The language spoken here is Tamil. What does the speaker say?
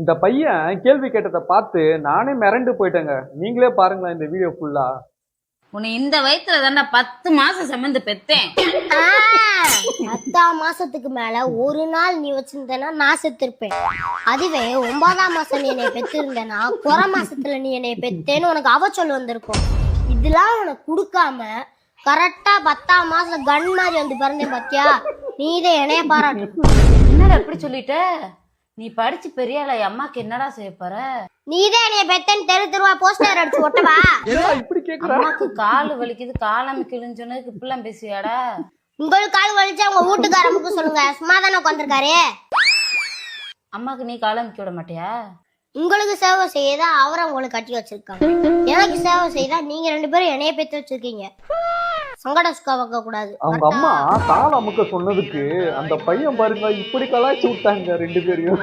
இந்த பையன் கேள்வி கேட்டதை பார்த்து நானே மிரண்டு போயிட்டேங்க. நீங்களே பாருங்களேன் இந்த வீடியோ ஃபுல்லா. உன்னை இந்த வயசுல தானே 10 மாசம் சுமந்து பெத்தேன். 10ஆம் மாசத்துக்கு மேல ஒரு நாள் நீ வச்சிருந்தேன்னா நான் செத்துருப்பேன். அதுவே 9ஆம் மாசம் நீ என்னை பெத்திருந்தேன்னா குறை மாசத்துல நீ என்னை பெத்தேன்னு உனக்கு அவச்சொல் வந்திருக்கும். இதெல்லாம் உனக்கு கொடுக்காம கரெக்டா 10ஆம் மாசம் கன் மாதிரி வந்து பிறந்தேன் பாத்தியா, நீதான் என்னைய பாராட்டு. என்னடா எப்படி சொல்லிட்ட? நீ படிச்சு பெரிய ஆளா அம்மாக்கு என்னடா செய்ய போற? நீதான் என்னைய பெத்தேன்னு தெருவா போஸ்டர் அடிச்சு ஒட்டவா? இப்படி கேக்குறா? அம்மாக்கு கால் வலிக்குது காலாம கிழிஞ்சு சொன்னதுக்கு இப்பெல்லாம் பேசுவியாடா? உங்களுக்கு கால் வலிச்சா உங்க வீட்டுக்காரமுக்கு சொல்லுங்க, சும்மா தானே உட்காந்துருக்காரு. அம்மாக்கு நீ காலாமிக்க விட மாட்டியா? உங்களுக்கு சேவை செய்யதா அவரை உங்களுக்கு கட்டி வச்சிருக்காங்க, எனக்கு சேவை செய்தா நீங்க 2 பேரும் என்னைய பெற்று வச்சிருக்கீங்க. சங்கட சுக்கா வைக்க கூடாது. அவங்க அம்மா கால் அமுக்க சொன்னதுக்கு அந்த பையன் பாருங்க இப்படி கலாய்ச்சி விட்டாங்க 2 பேரையும்.